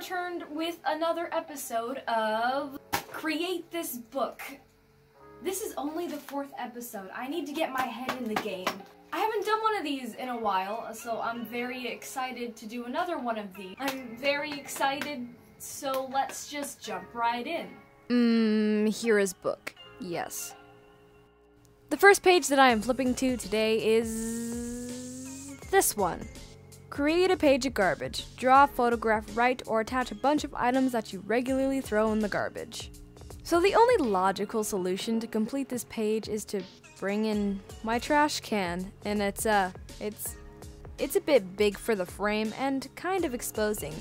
returned with another episode of Create This Book. This is only the 4th episode. I need to get my head in the game. I haven't done one of these in a while, so I'm very excited to do another one of these. I'm very excited, so let's just jump right in. Here is book. Yes. The first page that I am flipping to today is this one. Create a page of garbage. Draw, photograph, write, or attach a bunch of items that you regularly throw in the garbage. So the only logical solution to complete this page is to bring in my trash can, and it's a bit big for the frame and kind of exposing.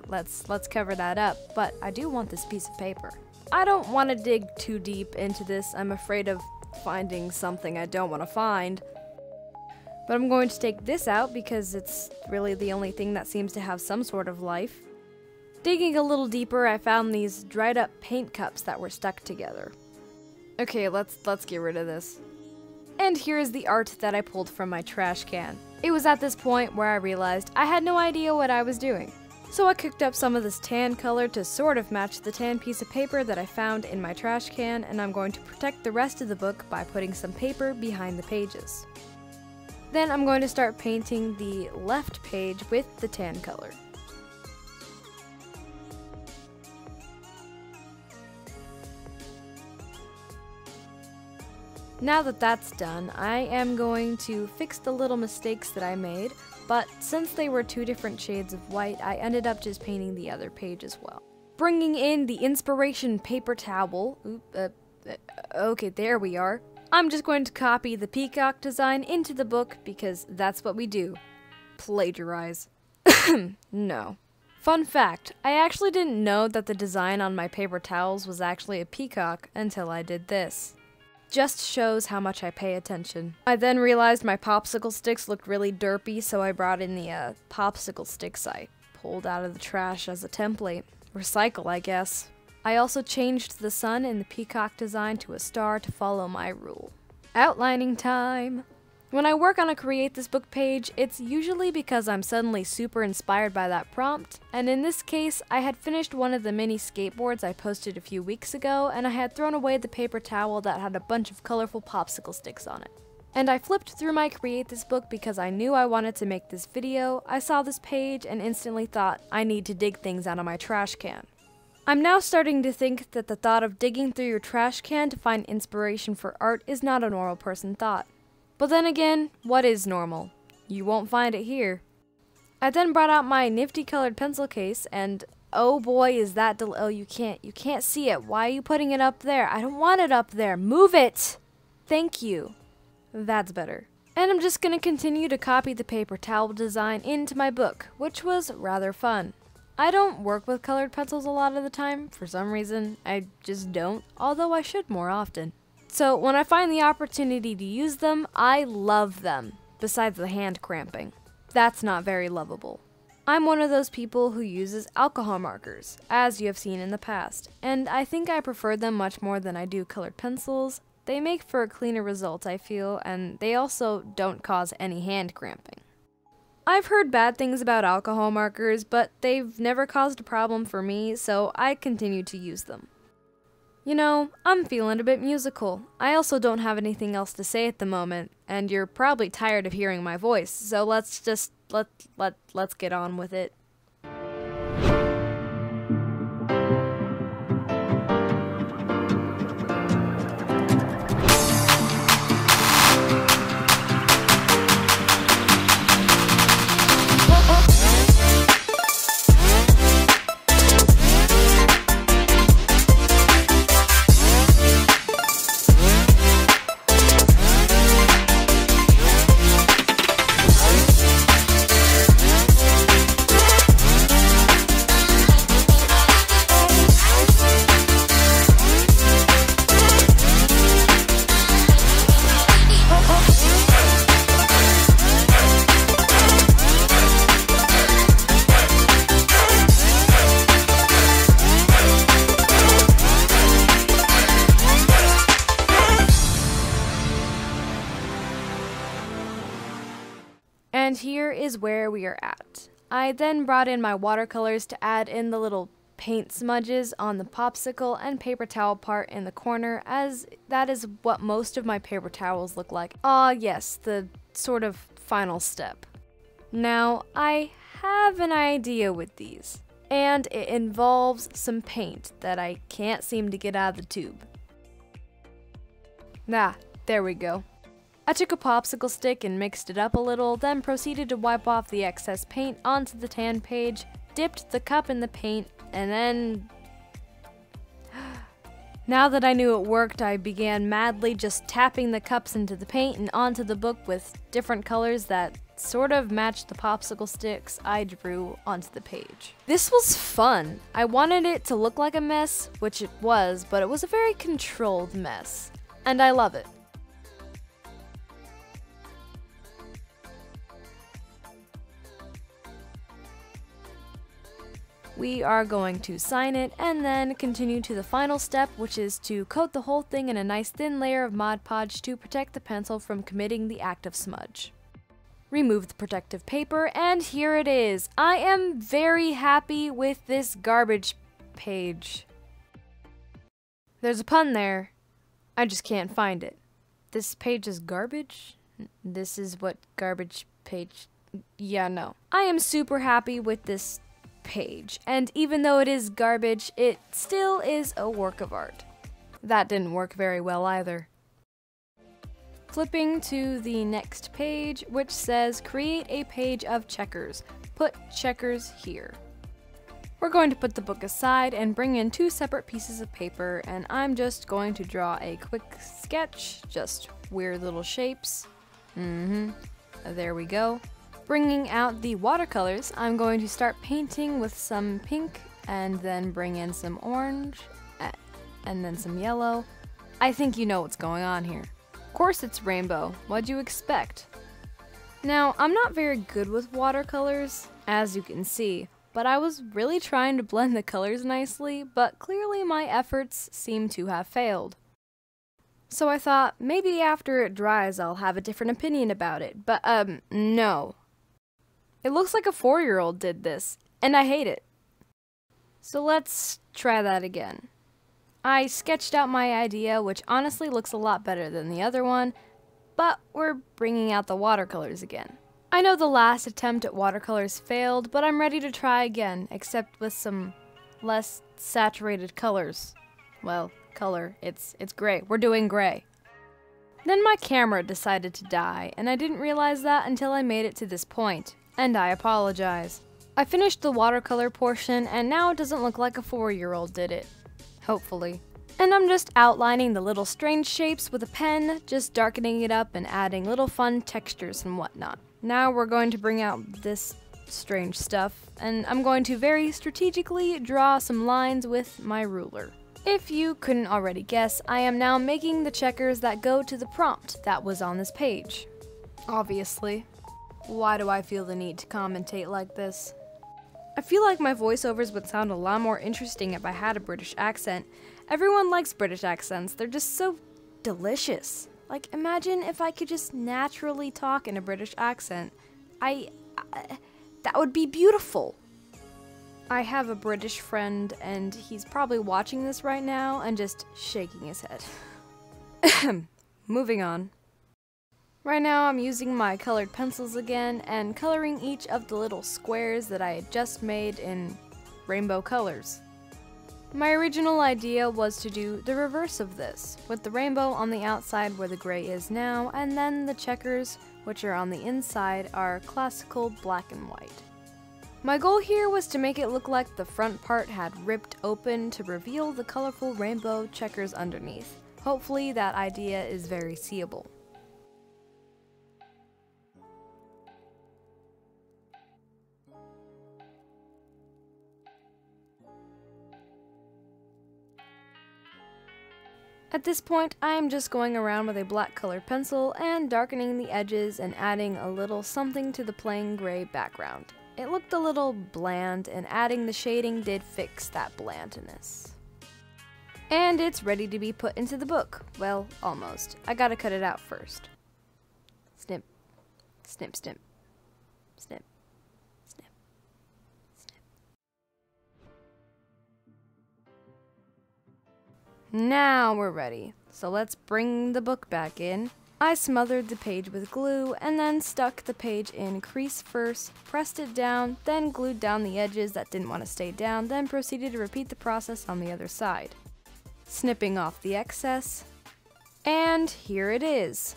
Let's cover that up, but I do want this piece of paper. I don't want to dig too deep into this. I'm afraid of finding something I don't want to find. But I'm going to take this out because it's really the only thing that seems to have some sort of life. Digging a little deeper, I found these dried up paint cups that were stuck together. Okay, let's get rid of this. And here's the art that I pulled from my trash can. It was at this point where I realized I had no idea what I was doing. So I cooked up some of this tan color to sort of match the tan piece of paper that I found in my trash can, and I'm going to protect the rest of the book by putting some paper behind the pages. Then I'm going to start painting the left page with the tan color. Now that that's done, I am going to fix the little mistakes that I made, but since they were 2 different shades of white, I ended up just painting the other page as well. Bringing in the inspiration paper towel, okay, there we are. I'm just going to copy the peacock design into the book because that's what we do. Plagiarize. No. Fun fact, I actually didn't know that the design on my paper towels was actually a peacock until I did this. Just shows how much I pay attention. I then realized my popsicle sticks looked really derpy, so I brought in the popsicle sticks I pulled out of the trash as a template. Recycle, I guess. I also changed the sun in the peacock design to a star to follow my rule. Outlining time! When I work on a Create This Book page, it's usually because I'm suddenly super inspired by that prompt, and in this case, I had finished one of the mini skateboards I posted a few weeks ago, and I had thrown away the paper towel that had a bunch of colorful popsicle sticks on it. And I flipped through my Create This Book because I knew I wanted to make this video. I saw this page and instantly thought, I need to dig things out of my trash can. I'm now starting to think that the thought of digging through your trash can to find inspiration for art is not a normal person thought. But then again, what is normal? You won't find it here. I then brought out my nifty colored pencil case and oh boy is that oh you can't see it. Why are you putting it up there? I don't want it up there. Move it! Thank you. That's better. And I'm just gonna continue to copy the paper towel design into my book, which was rather fun. I don't work with colored pencils a lot of the time. For some reason, I just don't, although I should more often. So when I find the opportunity to use them, I love them, besides the hand cramping. That's not very lovable. I'm one of those people who uses alcohol markers, as you have seen in the past, and I think I prefer them much more than I do colored pencils. They make for a cleaner result, I feel, and they also don't cause any hand cramping. I've heard bad things about alcohol markers, but they've never caused a problem for me, so I continue to use them. You know, I'm feeling a bit musical. I also don't have anything else to say at the moment, and you're probably tired of hearing my voice, so let's get on with it. And here is where we are at. I then brought in my watercolors to add in the little paint smudges on the popsicle and paper towel part in the corner, as that is what most of my paper towels look like. Ah, yes, the sort of final step. Now, I have an idea with these, and it involves some paint that I can't seem to get out of the tube. Ah, there we go. I took a popsicle stick and mixed it up a little, then proceeded to wipe off the excess paint onto the tan page, dipped the cup in the paint, and then... Now that I knew it worked, I began madly just tapping the cups into the paint and onto the book with different colors that sort of matched the popsicle sticks I drew onto the page. This was fun. I wanted it to look like a mess, which it was, but it was a very controlled mess. And I love it. We are going to sign it and then continue to the final step, which is to coat the whole thing in a nice thin layer of Mod Podge to protect the pencil from committing the act of smudge. Remove the protective paper, and here it is. I am very happy with this garbage page. There's a pun there. I just can't find it. This page is garbage? This is what garbage page... Yeah, no. I am super happy with this page, and even though it is garbage, it still is a work of art. That didn't work very well either. Flipping to the next page, which says create a page of checkers. Put checkers here. We're going to put the book aside and bring in two separate pieces of paper, and I'm just going to draw a quick sketch, just weird little shapes. There we go. Bringing out the watercolors, I'm going to start painting with some pink and then bring in some orange and then some yellow. I think you know what's going on here. Of course it's rainbow. What'd you expect? Now, I'm not very good with watercolors, as you can see, but I was really trying to blend the colors nicely, but clearly my efforts seem to have failed. So I thought maybe after it dries I'll have a different opinion about it, but no. It looks like a 4-year-old did this, and I hate it. So let's try that again. I sketched out my idea, which honestly looks a lot better than the other one, but we're bringing out the watercolors again. I know the last attempt at watercolors failed, but I'm ready to try again, except with some less saturated colors. Well, color, it's gray. We're doing gray. Then my camera decided to die, and I didn't realize that until I made it to this point. And I apologize. I finished the watercolor portion, and now it doesn't look like a 4-year-old did it. Hopefully. And I'm just outlining the little strange shapes with a pen, just darkening it up and adding little fun textures and whatnot. Now we're going to bring out this strange stuff, and I'm going to very strategically draw some lines with my ruler. If you couldn't already guess, I am now making the checkers that go to the prompt that was on this page. Obviously. Why do I feel the need to commentate like this? I feel like my voiceovers would sound a lot more interesting if I had a British accent. Everyone likes British accents, they're just so delicious. Like, imagine if I could just naturally talk in a British accent. That would be beautiful. I have a British friend, and he's probably watching this right now and just shaking his head. Moving on. Right now I'm using my colored pencils again and coloring each of the little squares that I had just made in rainbow colors. My original idea was to do the reverse of this, with the rainbow on the outside where the gray is now, and then the checkers, which are on the inside, are classical black and white. My goal here was to make it look like the front part had ripped open to reveal the colorful rainbow checkers underneath. Hopefully that idea is very seeable. At this point, I am just going around with a black colored pencil and darkening the edges and adding a little something to the plain gray background. It looked a little bland, and adding the shading did fix that blandness. And it's ready to be put into the book. Well, almost. I gotta cut it out first. Snip, snip, snip, snip, snip. Now we're ready. So let's bring the book back in. I smothered the page with glue and then stuck the page in crease first, pressed it down, then glued down the edges that didn't want to stay down, then proceeded to repeat the process on the other side. Snipping off the excess, and here it is.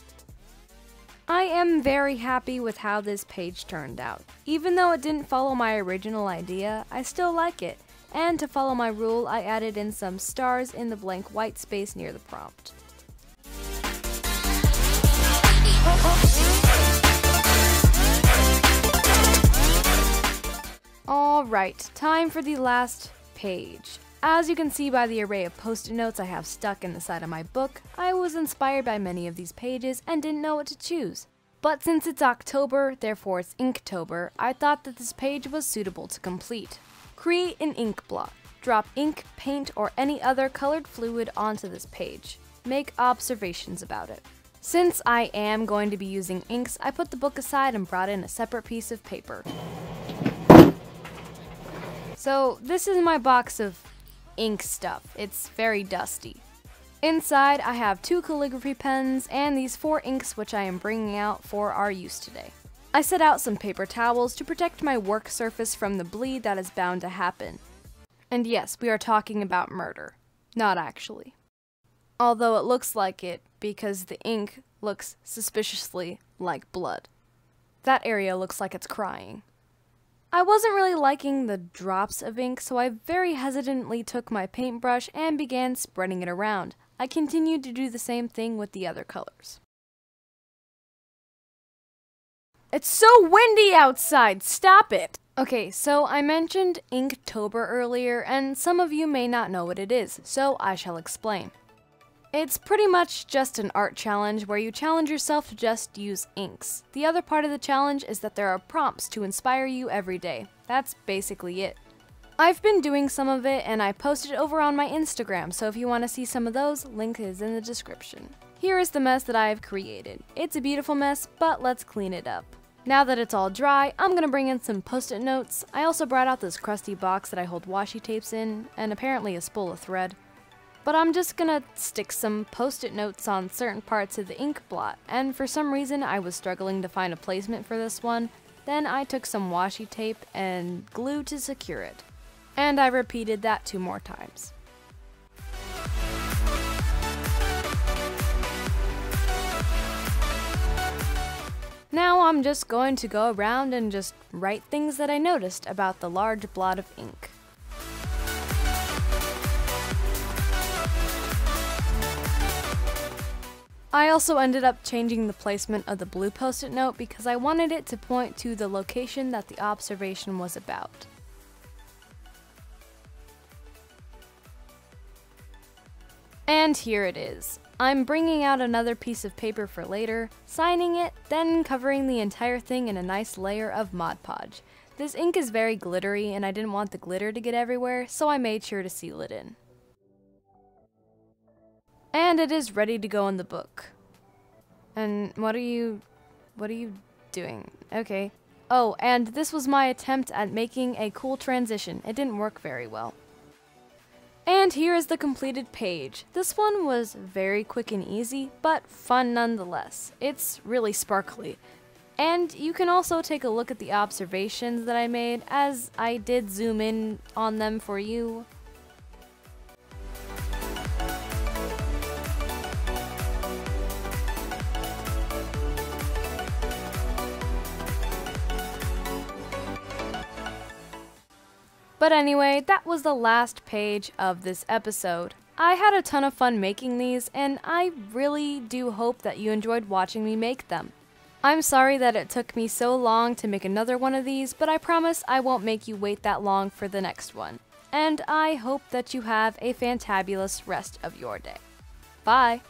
I am very happy with how this page turned out. Even though it didn't follow my original idea, I still like it, and to follow my rule, I added in some stars in the blank white space near the prompt. Alright, time for the last page. As you can see by the array of post-it notes I have stuck in the side of my book, I was inspired by many of these pages and didn't know what to choose. But since it's October, therefore it's Inktober, I thought that this page was suitable to complete. Create an ink blot. Drop ink, paint, or any other colored fluid onto this page. Make observations about it. Since I am going to be using inks, I put the book aside and brought in a separate piece of paper. So this is my box of ink stuff. It's very dusty. Inside I have 2 calligraphy pens and these 4 inks which I am bringing out for our use today. I set out some paper towels to protect my work surface from the bleed that is bound to happen. And yes, we are talking about murder. Not actually. Although it looks like it because the ink looks suspiciously like blood. That area looks like it's crying. I wasn't really liking the drops of ink, so I very hesitantly took my paintbrush and began spreading it around. I continued to do the same thing with the other colors. It's so windy outside! Stop it! Okay, so I mentioned Inktober earlier, and some of you may not know what it is, so I shall explain. It's pretty much just an art challenge where you challenge yourself to just use inks. The other part of the challenge is that there are prompts to inspire you every day. That's basically it. I've been doing some of it and I posted it over on my Instagram, so if you want to see some of those, link is in the description. Here is the mess that I have created. It's a beautiful mess, but let's clean it up. Now that it's all dry, I'm gonna bring in some post-it notes. I also brought out this crusty box that I hold washi tapes in, and apparently a spool of thread. But I'm just gonna stick some post-it notes on certain parts of the ink blot, and for some reason I was struggling to find a placement for this one. Then I took some washi tape and glue to secure it. And I repeated that 2 more times. Now I'm just going to go around and just write things that I noticed about the large blot of ink. I also ended up changing the placement of the blue post-it note because I wanted it to point to the location that the observation was about. And here it is. I'm bringing out another piece of paper for later, signing it, then covering the entire thing in a nice layer of Mod Podge. This ink is very glittery and I didn't want the glitter to get everywhere, so I made sure to seal it in. And it is ready to go in the book. And what are you doing? Okay. Oh, and this was my attempt at making a cool transition. It didn't work very well. And here is the completed page. This one was very quick and easy, but fun nonetheless. It's really sparkly. And you can also take a look at the observations that I made, as I did zoom in on them for you. But anyway, that was the last page of this episode. I had a ton of fun making these, and I really do hope that you enjoyed watching me make them. I'm sorry that it took me so long to make another one of these, but I promise I won't make you wait that long for the next one. And I hope that you have a fantabulous rest of your day. Bye!